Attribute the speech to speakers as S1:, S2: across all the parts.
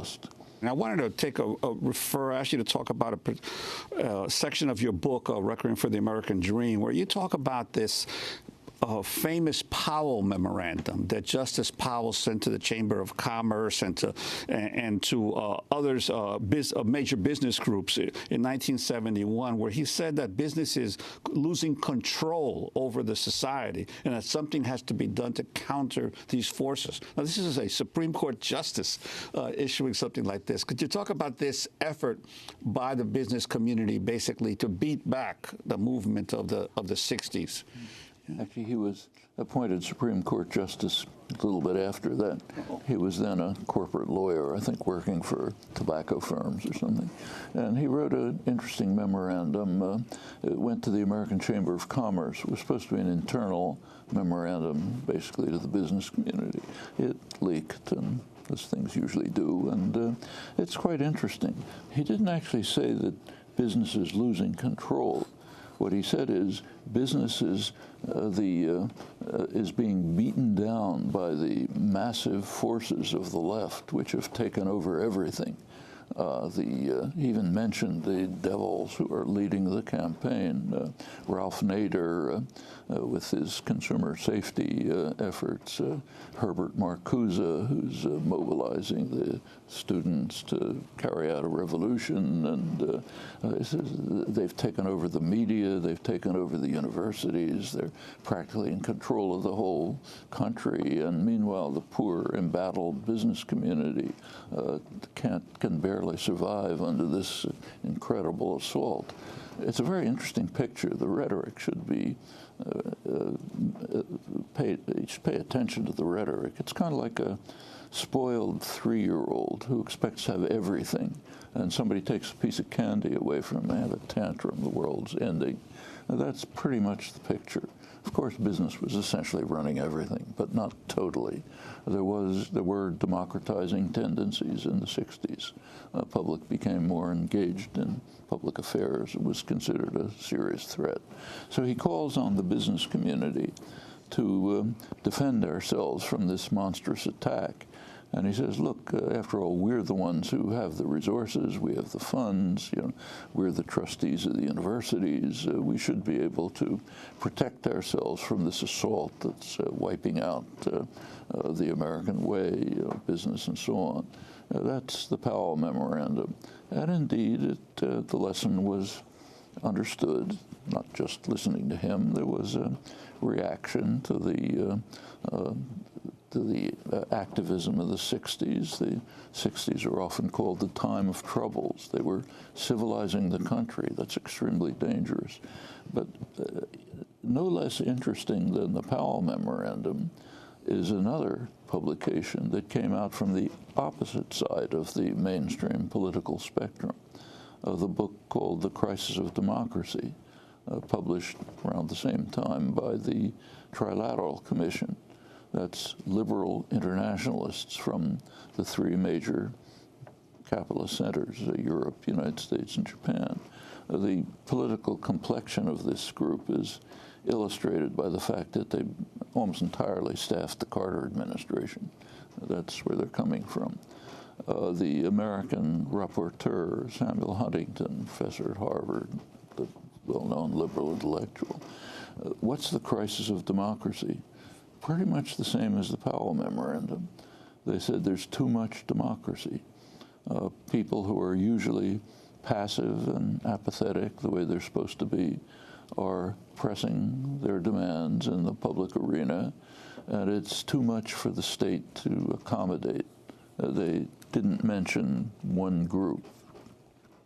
S1: lost.
S2: And I wanted to ask you to talk about a section of your book, Requiem for the American Dream, where you talk about this famous Powell memorandum that Justice Powell sent to the Chamber of Commerce and to others, major business groups in 1971, where he said that business is losing control over the society and that something has to be done to counter these forces. Now, this is a Supreme Court justice issuing something like this. Could you talk about this effort by the business community, basically, to beat back the movement of the 60s?
S1: Actually, he was appointed Supreme Court Justice a little bit after that. He was then a corporate lawyer, I think working for tobacco firms or something. And he wrote an interesting memorandum. It went to the American Chamber of Commerce. It was supposed to be an internal memorandum, basically, to the business community. It leaked, and as things usually do, and it's quite interesting. He didn't actually say that business is losing control. What he said is business is being beaten down by the massive forces of the left, which have taken over everything. He even mentioned the devils who are leading the campaign, Ralph Nader with his consumer safety efforts, Herbert Marcuse, who's mobilizing the students to carry out a revolution, and they've taken over the media, they've taken over the universities, they're practically in control of the whole country, and meanwhile the poor, embattled business community can barely survive under this incredible assault. It's a very interesting picture. The rhetoric should be pay attention to the rhetoric. It's kind of like a spoiled 3-year-old who expects to have everything, and somebody takes a piece of candy away from him, they have a tantrum, the world's ending. Now, that's pretty much the picture. Of course, business was essentially running everything, but not totally. There were democratizing tendencies in the 60s. Public became more engaged in public affairs. It was considered a serious threat. So he calls on the business community to defend ourselves from this monstrous attack. And he says, look, after all, we're the ones who have the resources, we have the funds, we're the trustees of the universities, we should be able to protect ourselves from this assault that's wiping out the American way, business and so on. That's the Powell Memorandum. And indeed, the lesson was understood, not just listening to him. There was a reaction to the activism of the 60s. The 60s are often called the time of troubles. They were civilizing the country. That's extremely dangerous. But no less interesting than the Powell Memorandum is another publication that came out from the opposite side of the mainstream political spectrum, the book called The Crisis of Democracy, published around the same time by the Trilateral Commission. That's liberal internationalists from the 3 major capitalist centers, Europe, United States, and Japan. The political complexion of this group is illustrated by the fact that they almost entirely staffed the Carter administration. That's where they're coming from. The American rapporteur, Samuel Huntington, professor at Harvard, the well-known liberal intellectual. What's the crisis of democracy? Pretty much the same as the Powell Memorandum. They said there's too much democracy. People who are usually passive and apathetic, the way they're supposed to be, are pressing their demands in the public arena, and it's too much for the state to accommodate. They didn't mention one group,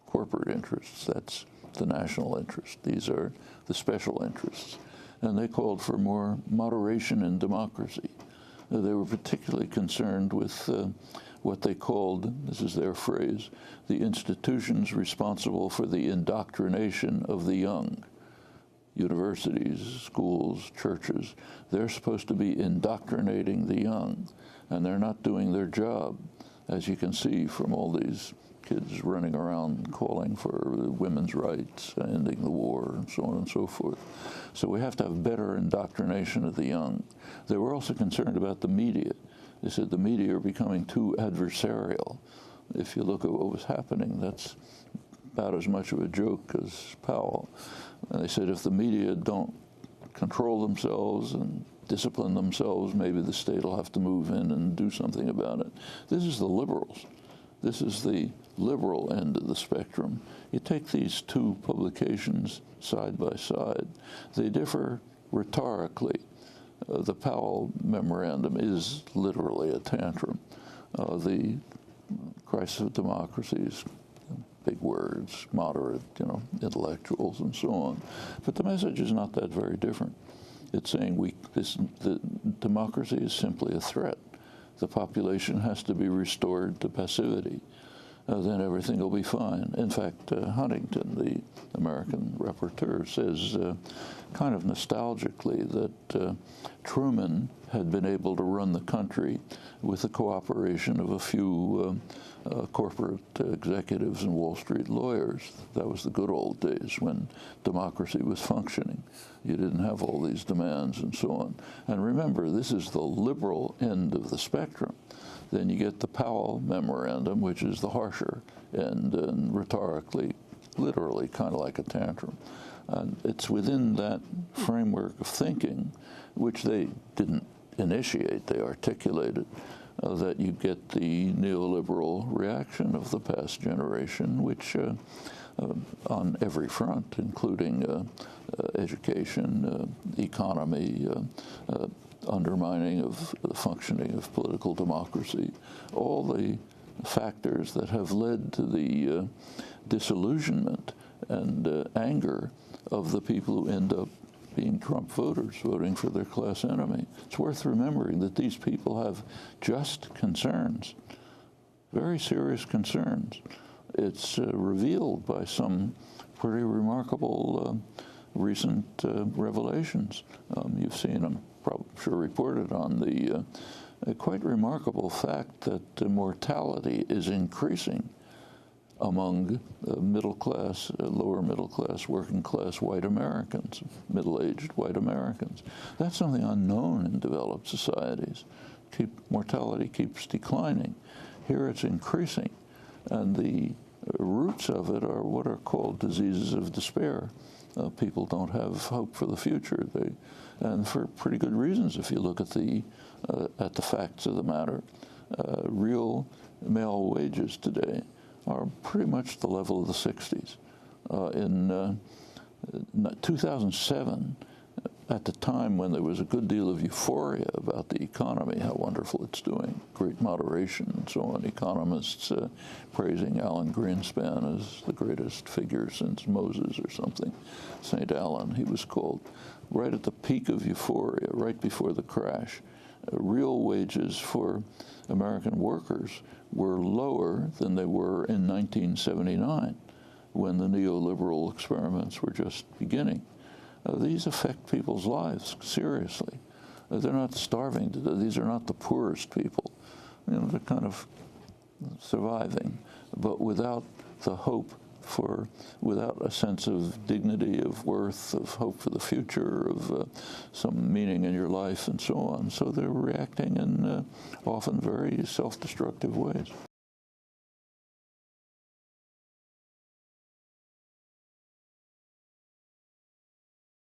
S1: corporate interests. That's the national interest. These are the special interests. And they called for more moderation in democracy. They were particularly concerned with what they called, this is their phrase, the institutions responsible for the indoctrination of the young. Universities, schools, churches, they're supposed to be indoctrinating the young, and they're not doing their job, as you can see from all these kids running around calling for women's rights, ending the war, and so on and so forth. So we have to have better indoctrination of the young. They were also concerned about the media. They said the media are becoming too adversarial. if you look at what was happening, that's about as much of a joke as Powell. And they said if the media don't control themselves and discipline themselves, maybe the state will have to move in and do something about it. This is the liberals. This is the liberal end of the spectrum. You take these two publications side by side. They differ rhetorically. The Powell memorandum is literally a tantrum. The crisis of democracies, big words, moderate, intellectuals and so on. But the message is not that very different. It's saying the democracy is simply a threat. The population has to be restored to passivity. Then everything will be fine. In fact, Huntington, the American rapporteur, says kind of nostalgically that Truman had been able to run the country with the cooperation of a few corporate executives and Wall Street lawyers. That was the good old days when democracy was functioning. You didn't have all these demands and so on. And remember, this is the liberal end of the spectrum. Then you get the Powell memorandum, which is the harsher end, and rhetorically, literally, kind of like a tantrum. And it's within that framework of thinking, which they didn't initiate, they articulated, that you get the neoliberal reaction of the past generation, which on every front, including education, economy, undermining of the functioning of political democracy, all the factors that have led to the disillusionment and anger of the people who end up being Trump voters, voting for their class enemy. It's worth remembering that these people have just concerns, very serious concerns. It's revealed by some pretty remarkable recent revelations. You've seen them, probably sure reported on the quite remarkable fact that mortality is increasing among middle class, lower middle class, working class white Americans, middle-aged white Americans. That's something unknown in developed societies. Mortality keeps declining. Here it's increasing, and the roots of it are what are called diseases of despair. People don't have hope for the future, and for pretty good reasons. If you look at the facts of the matter, real male wages today are pretty much the level of the 60s. In 2007, at the time when there was a good deal of euphoria about the economy, how wonderful it's doing, great moderation and so on, economists praising Alan Greenspan as the greatest figure since Moses or something, St. Alan he was called, right at the peak of euphoria, right before the crash. Real wages for American workers were lower than they were in 1979, when the neoliberal experiments were just beginning. These affect people's lives seriously. They're not starving. These are not the poorest people. They're kind of surviving, but without the hope without a sense of dignity, of worth, of hope for the future, of some meaning in your life, and so on. So they're reacting in often very self-destructive ways.